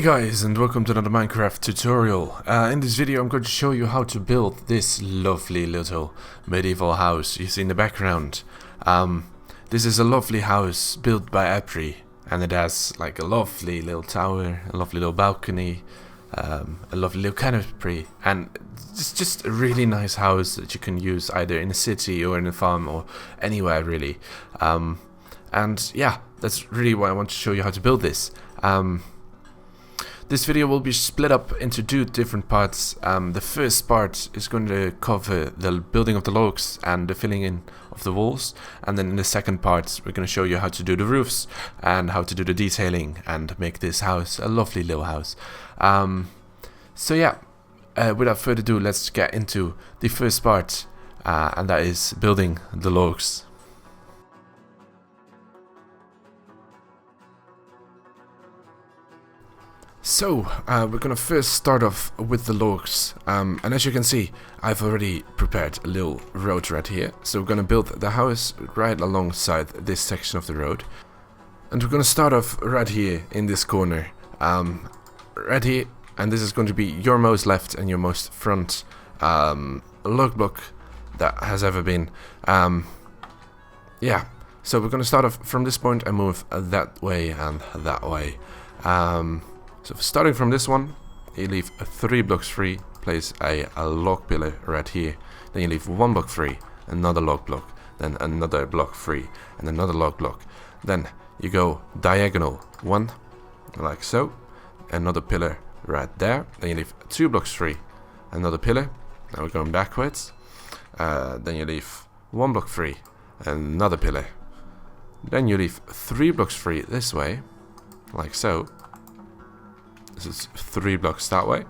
guys, and welcome to another Minecraft tutorial. In this video I'm going to show you how to build this lovely little medieval house you see in the background. This is a lovely house built by Apri, and it has like a lovely little tower, a lovely little balcony, a lovely little canopy, and it's just a really nice house that you can use either in a city or in a farm or anywhere really. And yeah, that's really why I want to show you how to build this. This video will be split up into two different parts. The first part is going to cover the building of the logs and the filling in of the walls, and then in the second part we're going to show you how to do the roofs and how to do the detailing and make this house a lovely little house. So yeah, without further ado, let's get into the first part, and that is building the logs. So, we're gonna first start off with the logs, and as you can see, I've already prepared a little road right here. So we're gonna build the house right alongside this section of the road, and we're gonna start off right here in this corner, right here, and this is going to be your most left and your most front log block that has ever been. Yeah, so we're gonna start off from this point and move that way and that way. So starting from this one, you leave 3 blocks free, place a log pillar right here. Then you leave 1 block free, another log block, then another block free, and another log block. Then you go diagonal 1, like so, another pillar right there. Then you leave 2 blocks free, another pillar. Now we're going backwards. Then you leave 1 block free, another pillar. Then you leave 3 blocks free this way, like so. This is 3 blocks that way.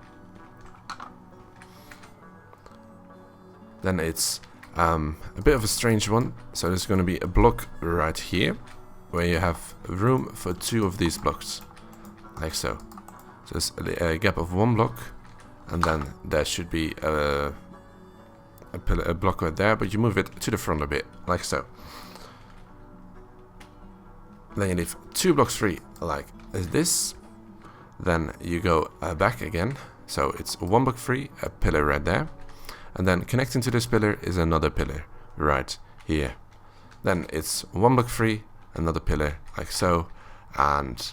Then it's a bit of a strange one. So there's going to be a block right here where you have room for 2 of these blocks, like so. So there's a gap of 1 block, and then there should be a block right there, but you move it to the front a bit, like so. Then you leave 2 blocks free, like this. Then you go back again, so it's 1 block free, a pillar right there, and then connecting to this pillar is another pillar right here. Then it's 1 block free, another pillar like so, and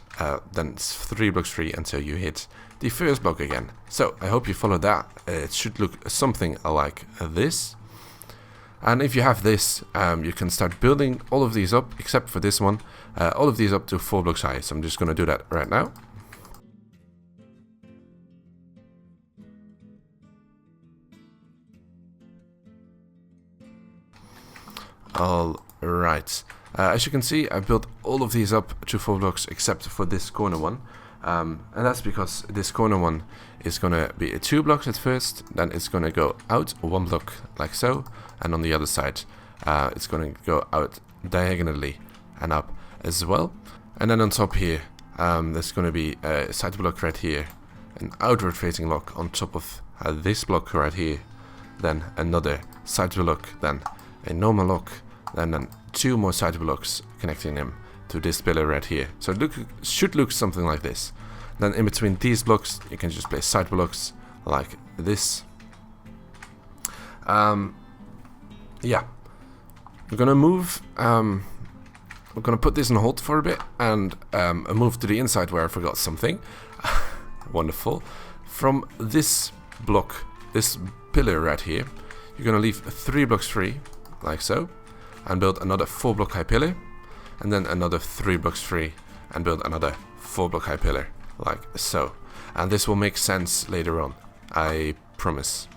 then it's 3 blocks free until you hit the first block again. So I hope you followed that. It should look something like this. And if you have this, you can start building all of these up, except for this one, all of these up to 4 blocks high. So I'm just going to do that right now. Alright, as you can see, I built all of these up to 4 blocks except for this corner one, and that's because this corner one is gonna be 2 blocks at first, then it's gonna go out 1 block like so, and on the other side it's gonna go out diagonally and up as well. And then on top here there's gonna be a side block right here, an outward facing block on top of this block right here, then another side block, then a normal block, and then 2 more side blocks connecting them to this pillar right here. So it should look something like this. Then in between these blocks you can just place side blocks like this. Yeah, we're gonna move. We're gonna put this on hold for a bit and move to the inside where I forgot something. Wonderful. From this block, this pillar right here, you're gonna leave 3 blocks free, like so, and build another 4 block high pillar, and then another 3 blocks free and build another 4 block high pillar, like so. And this will make sense later on, I promise.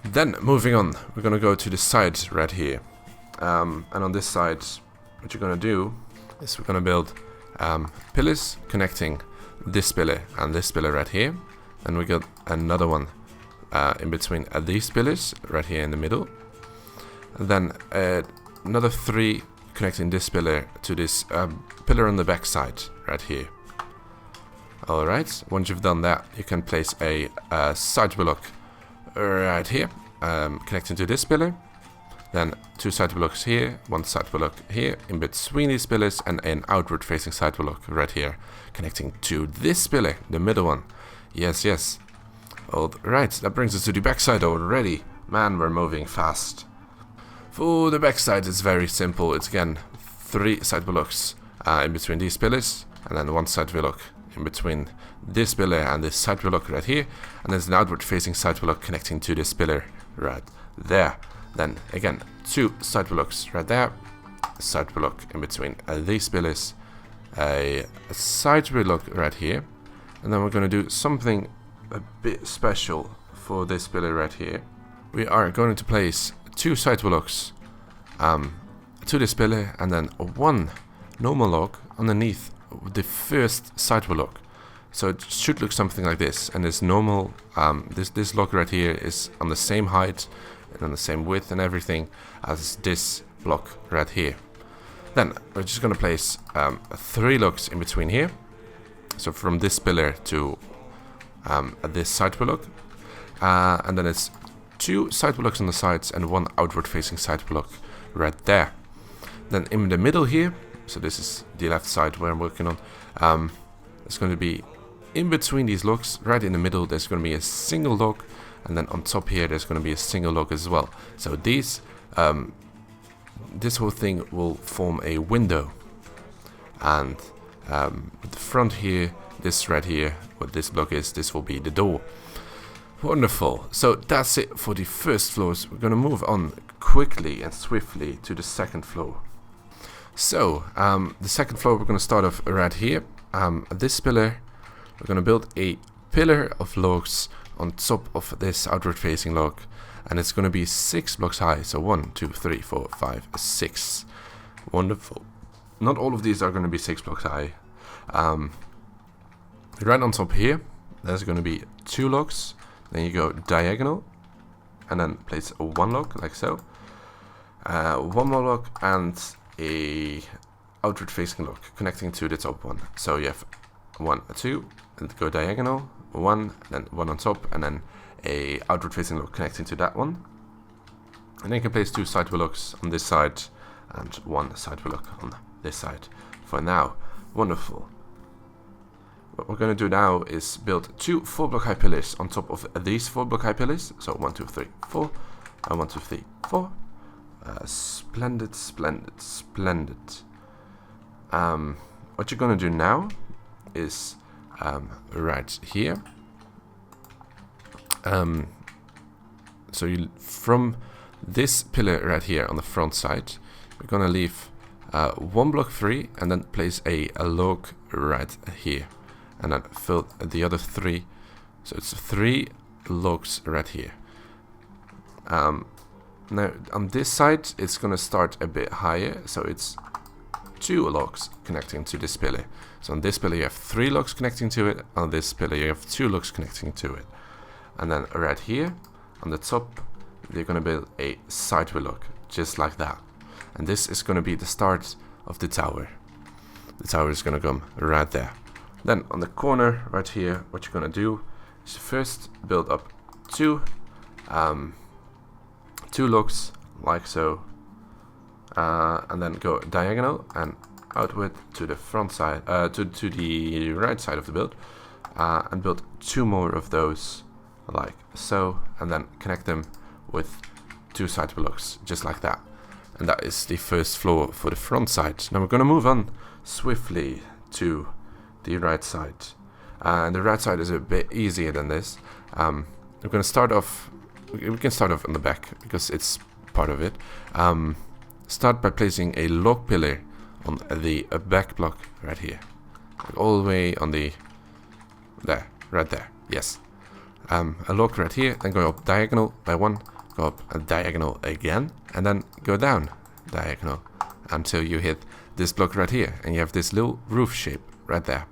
Then moving on, we're gonna go to the side right here, and on this side what you're gonna do is we're gonna build pillars connecting this pillar and this pillar right here, and we got another one in between these pillars right here in the middle. And then another 3 connecting this pillar to this pillar on the back side right here. Alright, once you've done that, you can place a side block right here, connecting to this pillar. then 2 side blocks here, 1 side block here, in between these pillars, and an outward facing side block right here, connecting to this pillar, the middle one. Yes, yes. Alright, that brings us to the backside already. Man, we're moving fast. For the backside, it's very simple. It's again 3 side blocks in between these pillars, and then 1 side block in between this pillar and this side block right here, and there's an outward facing side block connecting to this pillar right there. Then again 2 side blocks right there, side block in between these pillars, a side block right here, and then we're going to do something a bit special for this pillar right here. We are going to place 2 side blocks to this pillar, and then 1 normal log underneath the first side block. So it should look something like this, and this normal, this log right here is on the same height and on the same width and everything as this block right here. Then we're just going to place 3 logs in between here, so from this pillar to this side block, and then it's 2 side blocks on the sides and 1 outward facing side block right there. Then in the middle here, so this is the left side where I'm working on, it's going to be in between these logs, right in the middle, there's going to be a single log, and then on top here there's going to be a single log as well. So these, this whole thing will form a window, and at the front here, this right here, what this block is, this will be the door. Wonderful. So that's it for the first floors. We're going to move on quickly and swiftly to the second floor. So the second floor, we're going to start off right here. This pillar, we're going to build a pillar of logs on top of this outward facing log, and it's going to be 6 blocks high. So 1, 2, 3, 4, 5, 6. Wonderful. Not all of these are going to be 6 blocks high. Right on top here, there's going to be 2 logs. Then you go diagonal, and then place 1 log like so. 1 more log and a outward facing log connecting to the top one. So you have 1, 2, and go diagonal, 1, then 1 on top, and then a outward facing log connecting to that one. And then you can place 2 side blocks on this side and 1 side block on this side for now. Wonderful. What we're going to do now is build 2 4-block high pillars on top of these 4-block high pillars. So 1, 2, 3, 4, and 1, 2, 3, 4. Splendid, splendid, splendid. What you're going to do now is right here. So you, from this pillar right here on the front side, we're going to leave 1 block free, and then place a log right here. And then fill the other 3, so it's 3 logs right here. Now on this side it's gonna start a bit higher, so it's 2 logs connecting to this pillar. So on this pillar you have 3 logs connecting to it, on this pillar you have 2 logs connecting to it. And then right here on the top you're gonna build a side block, just like that. And this is gonna be the start of the tower. The tower is gonna come right there. Then on the corner right here, what you're gonna do is first build up 2 logs like so, and then go diagonal and outward to the front side, to the right side of the build, and build 2 more of those like so, and then connect them with 2 side blocks just like that. And that is the first floor for the front side. Now we're gonna move on swiftly to the right side, and the right side is a bit easier than this. We're going to start off, we can start off on the back because it's part of it. Start by placing a log pillar on the back block right here, like all the way on the, there, right there, yes. A log right here, then go up diagonal by 1, go up a diagonal again, and then go down diagonal until you hit this block right here, and you have this little roof shape right there.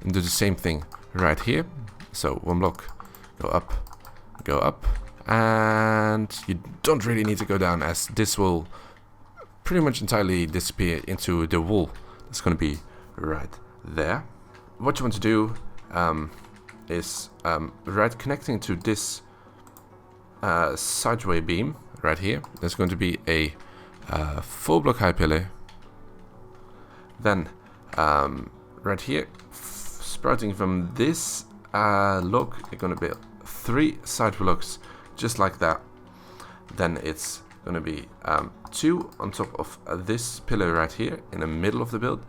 And do the same thing right here. So 1 block, go up, and you don't really need to go down, as this will pretty much entirely disappear into the wall that's going to be right there. What you want to do is right connecting to this sideway beam right here, there's going to be a 4 block high pillar. Then right here, sprouting from this log, you're going to build 3 side blocks just like that. Then it's going to be 2 on top of this pillar right here in the middle of the build,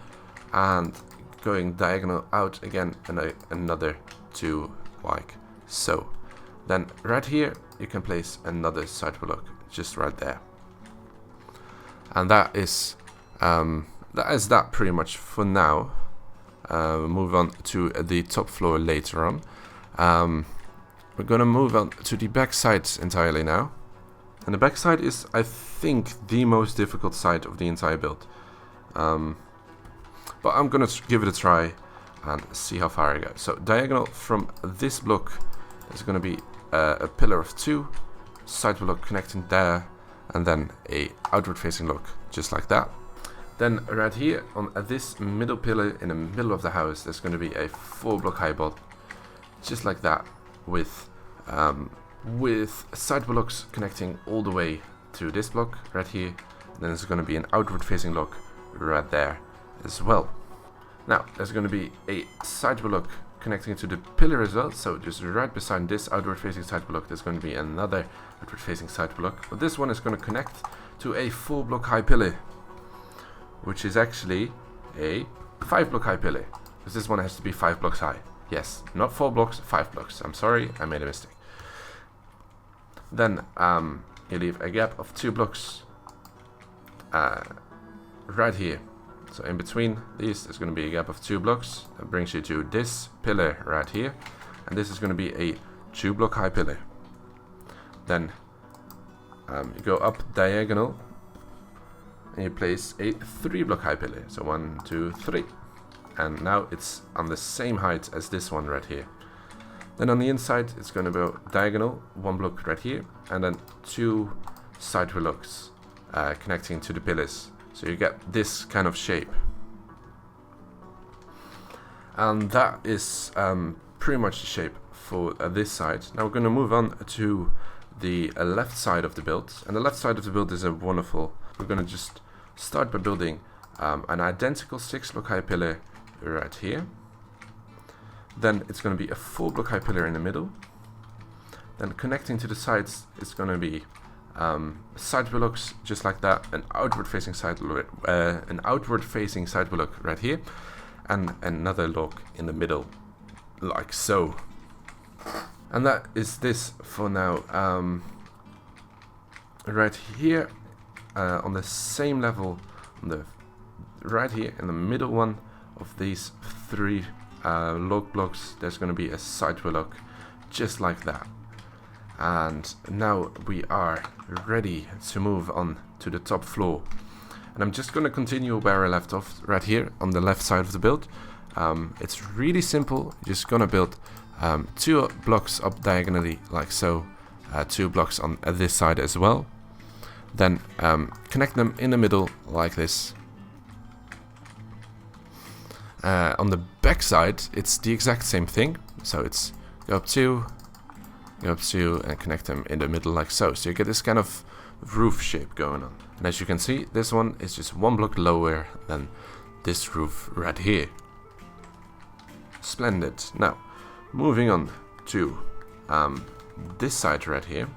and going diagonal out again, and another 2 like so. Then right here you can place another side block just right there, and that is that pretty much for now. Move on to the top floor later on. We're gonna move on to the back side entirely now, and the back side is, I think, the most difficult side of the entire build. But I'm gonna give it a try and see how far I go. So diagonal from this block is gonna be a pillar of 2, side block connecting there, and then a outward facing block just like that. Then right here on this middle pillar in the middle of the house, there's going to be a 4 block high block just like that, with side blocks connecting all the way to this block right here. Then there's going to be an outward facing block right there as well. Now there's going to be a side block connecting to the pillar as well, so just right beside this outward facing side block there's going to be another outward facing side block, but this one is going to connect to a 4 block high pillar, which is actually a 5 block high pillar, because this one has to be 5 blocks high. Yes, not 4 blocks, 5 blocks. I'm sorry, I made a mistake. Then you leave a gap of 2 blocks right here. So in between these, there's going to be a gap of 2 blocks. That brings you to this pillar right here, and this is going to be a 2 block high pillar. Then you go up diagonal, and you place a 3 block high pillar. So 1, 2, 3. And now it's on the same height as this one right here. Then on the inside, it's going to go diagonal, 1 block right here, and then 2 side blocks connecting to the pillars. So you get this kind of shape. And that is pretty much the shape for this side. Now we're going to move on to the left side of the build. And the left side of the build is a wonderful... We're going to just start by building an identical 6 block high pillar right here. Then it's going to be a 4 block high pillar in the middle. Then connecting to the sides is going to be side blocks just like that, an outward facing side block right here, and another block in the middle like so. And that is this for now. Right here on the same level, on the right here in the middle one of these 3 log blocks, there's going to be a side block just like that. And now we are ready to move on to the top floor, and I'm just going to continue where I left off right here on the left side of the build. It's really simple. You're just going to build 2 blocks up diagonally like so, 2 blocks on this side as well, then connect them in the middle like this. On the back side it's the exact same thing, so it's go up 2, and connect them in the middle like so. So you get this kind of roof shape going on. And as you can see, this one is just 1 block lower than this roof right here. Splendid. Now, moving on to this side right here.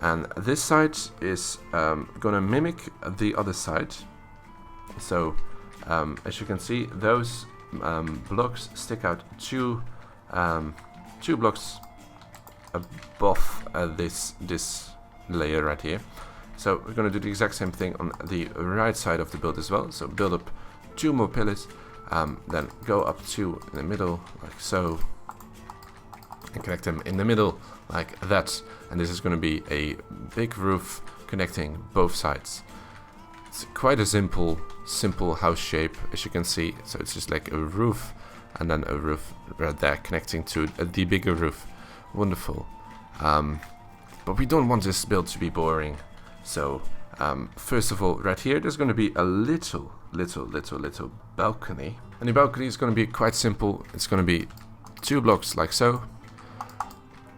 And this side is gonna mimic the other side. So, as you can see, those blocks stick out 2 blocks above this layer right here. So we're going to do the exact same thing on the right side of the build as well. So build up 2 more pillars, then go up 2 in the middle like so, and connect them in the middle like that. And this is going to be a big roof connecting both sides. It's quite a simple house shape, as you can see. So it's just like a roof and then a roof right there connecting to the bigger roof. Wonderful. But we don't want this build to be boring. So first of all, right here there's going to be a little balcony, and the balcony is going to be quite simple. It's going to be 2 blocks like so,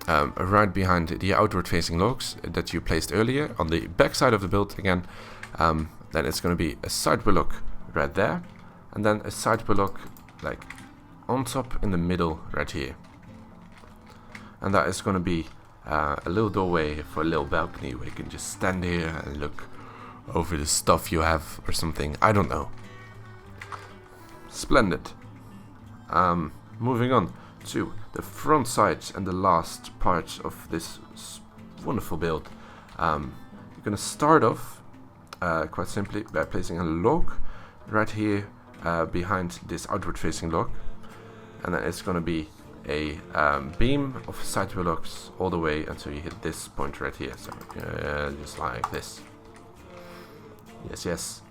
right behind the outward facing logs that you placed earlier on the back side of the build again. Then it's going to be a side block right there, and then a side block like on top in the middle right here. And that is going to be a little doorway for a little balcony where you can just stand here and look over the stuff you have or something. I don't know. Splendid. Moving on to the front side and the last part of this wonderful build. You're going to start off quite simply by placing a log right here behind this outward facing log, and then it's going to be a beam of side blocks all the way until you hit this point right here. So just like this. Yes.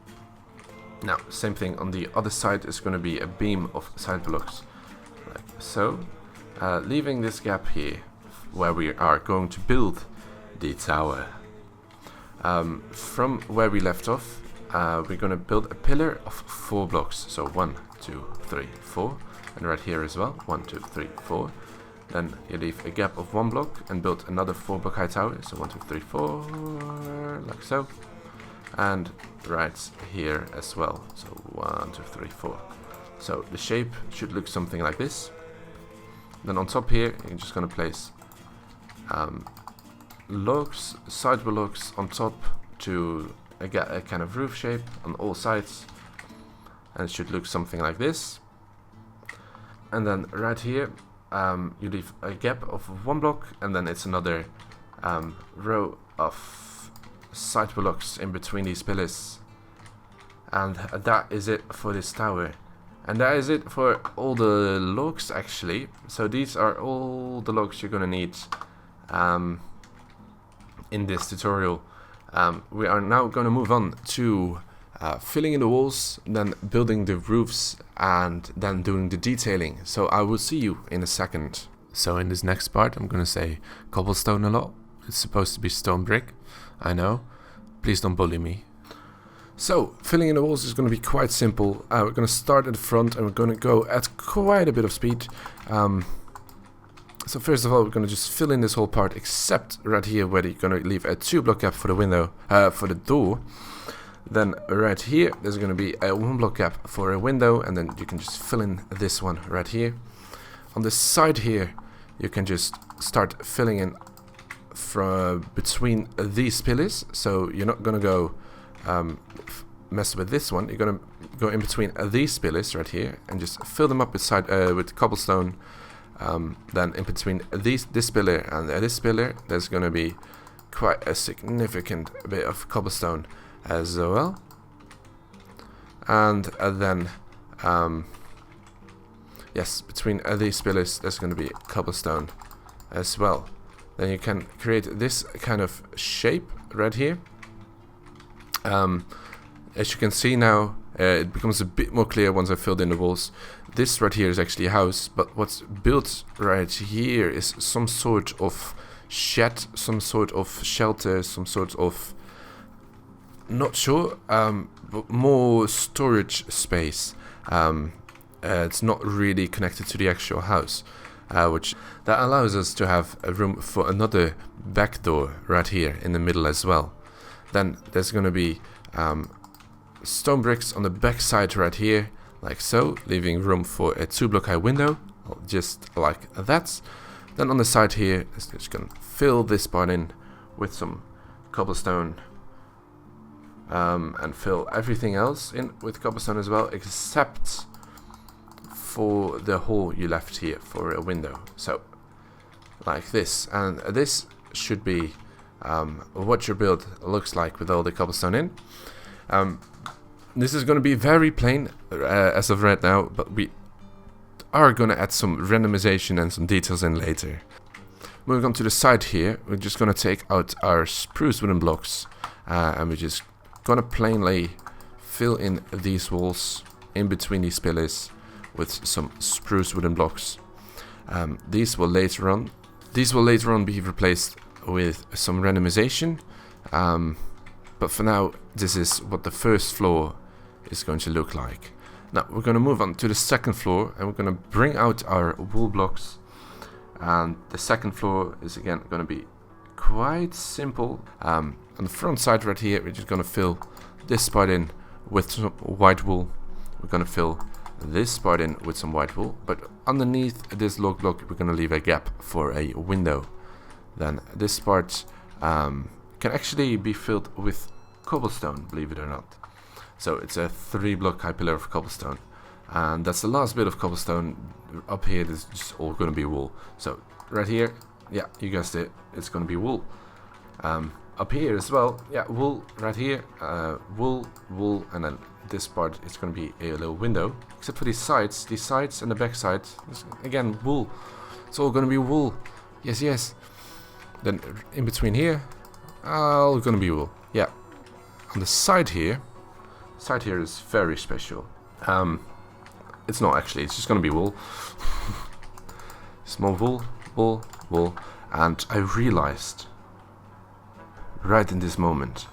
Now, same thing on the other side is going to be a beam of side blocks like so, leaving this gap here where we are going to build the tower. From where we left off, we're going to build a pillar of 4 blocks. So 1, 2, 3, 4, and right here as well. 1, 2, 3, 4. Then you leave a gap of 1 block and build another 4 block high tower. So 1, 2, 3, 4, like so. And right here as well. So 1, 2, 3, 4. So the shape should look something like this. Then on top here, you're just going to place logs, side blocks on top to a kind of roof shape on all sides, and it should look something like this. And then right here, you leave a gap of 1 block, and then it's another row of side blocks in between these pillars. And that is it for this tower. And that is it for all the logs actually. So these are all the logs you're gonna need in this tutorial. We are now gonna move on to filling in the walls, then building the roofs, and then doing the detailing. So I will see you in a second. So in this next part I'm gonna say cobblestone a lot. It's supposed to be stone brick, I know. Please don't bully me. So, filling in the walls is going to be quite simple. We're going to start at the front and we're going to go at quite a bit of speed. So first of all, we're going to just fill in this whole part, except right here where you're going to leave a 2 block gap for the window, for the door. Then right here, there's going to be a 1 block gap for a window, and then you can just fill in this one right here. On the side here, you can just start filling in from between these pillars. So you're not going to go mess with this one. You're gonna go in between these pillars right here and just fill them up with cobblestone. Then in between this pillar and this pillar, there's gonna be quite a significant bit of cobblestone as well. And then yes, between these pillars, there's gonna be cobblestone as well. Then you can create this kind of shape right here. As you can see now, it becomes a bit more clear once I filled in the walls. This right here is actually a house, but what's built right here is some sort of shed, some sort of shelter, some sort of, not sure, but more storage space. It's not really connected to the actual house, which that allows us to have a room for another back door right here in the middle as well. Then there's going to be stone bricks on the back side right here, like so, leaving room for a 2 block high window, just like that. Then on the side here, just going to fill this part in with some cobblestone, and fill everything else in with cobblestone as well, except for the hole you left here for a window. So like this, and this should be what your build looks like with all the cobblestone in. This is going to be very plain as of right now, but we are going to add some randomization and some details in later. Moving on to the side here, we're just going to take out our spruce wooden blocks, and we're just going to plainly fill in these walls in between these pillars with some spruce wooden blocks. These will later on be replaced with some randomization, but for now this is what the first floor is going to look like. Now we're going to move on to the second floor, and we're going to bring out our wool blocks, and the second floor is again going to be quite simple. On the front side right here, we're just going to fill this part in with some white wool. We're going to fill this part in with some white wool, but underneath this log block we're going to leave a gap for a window. Then this part can actually be filled with cobblestone, believe it or not. So it's a 3-block high pillar of cobblestone, and that's the last bit of cobblestone. Up here is just all going to be wool. So right here, yeah, you guessed it, it's going to be wool. Up here as well, yeah, wool right here, wool, and then this part is going to be a little window, except for these sides and the back side, again, wool. It's all going to be wool. Yes, yes. Then in between here, all going to be wool. Yeah. On the side here is very special. It's not actually, it's just going to be wool. Small wool, wool, wool. And I realized right in this moment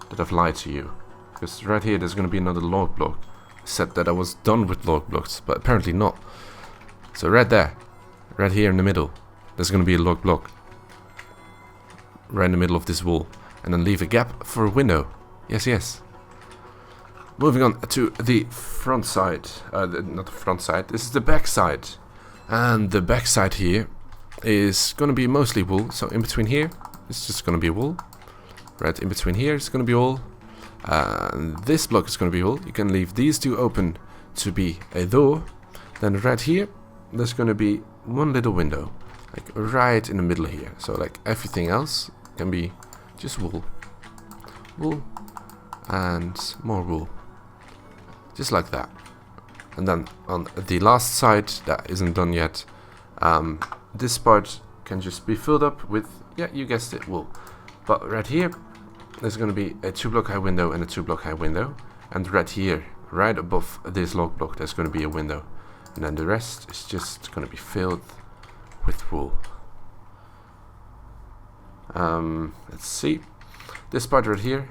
that I've lied to you. Because right here there's going to be another log block. I said that I was done with log blocks, but apparently not. So right there, right here in the middle, there's going to be a log block. Right in the middle of this wall. And then leave a gap for a window. Yes, yes. Moving on to the front side. Not the front side, this is the back side. And the back side here is going to be mostly wool. So in between here, it's just going to be wool. Right in between here, it's going to be wool. This block is going to be wool. You can leave these two open to be a door. Then right here, there's going to be one little window. Like right in the middle here. So like everything else can be just wool. Wool. And more wool. Just like that. And then on the last side that isn't done yet, this part can just be filled up with, yeah, you guessed it, wool. But right here there's going to be a 2-block high window and a 2-block high window, and right here, right above this log block, there's going to be a window, and then the rest is just going to be filled with wool. Let's see, this part right here,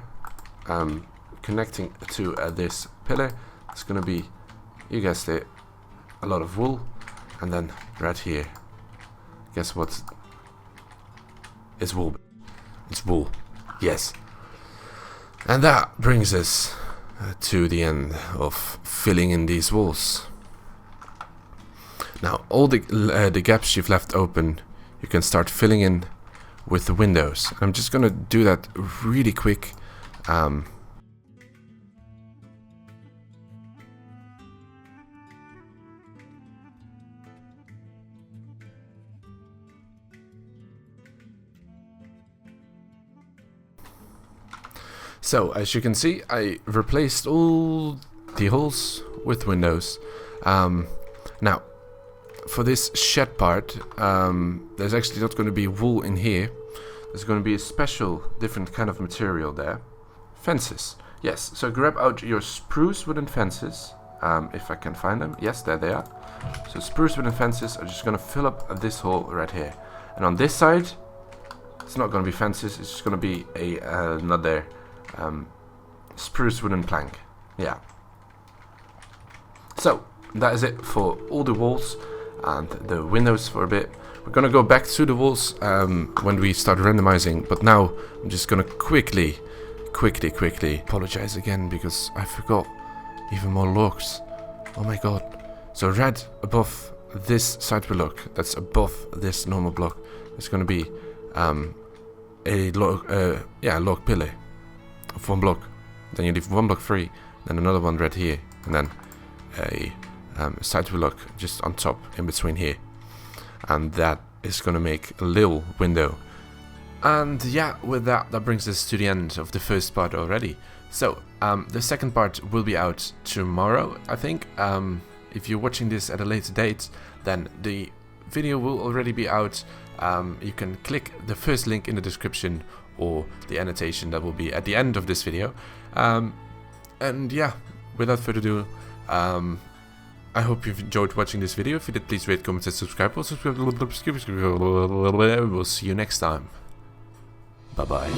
connecting to this pillar, it's going to be, you guessed it, a lot of wool. And then right here, guess what? It's wool. It's wool. Yes. And that brings us to the end of filling in these walls. Now all the gaps you've left open, you can start filling in with the windows. I'm just gonna do that really quick. So as you can see, I replaced all the holes with windows. Now for this shed part, there's actually not going to be wool in here. There's going to be a special different kind of material there. Fences. Yes, so grab out your spruce wooden fences, if I can find them. Yes, there they are. So spruce wooden fences are just going to fill up this hole right here. And on this side, it's not going to be fences, it's just going to be another spruce wooden plank. Yeah. So that is it for all the walls and the windows for a bit. We're gonna go back to the walls when we start randomizing, but now I'm just gonna quickly apologize again because I forgot even more logs. Oh my god. So right above this side block, that's above this normal block, there's gonna be a log pillar of 1 block. Then you leave 1 block free, then another one right here, and then a side block just on top in between here, and that is gonna make a little window. And yeah, with that brings us to the end of the first part already. So the second part will be out tomorrow, I think. If you're watching this at a later date, then the video will already be out. You can click the first link in the description or the annotation that will be at the end of this video. And yeah, without further ado, I hope you've enjoyed watching this video. If you did, please rate, comment, and subscribe. We'll see you next time. Bye bye.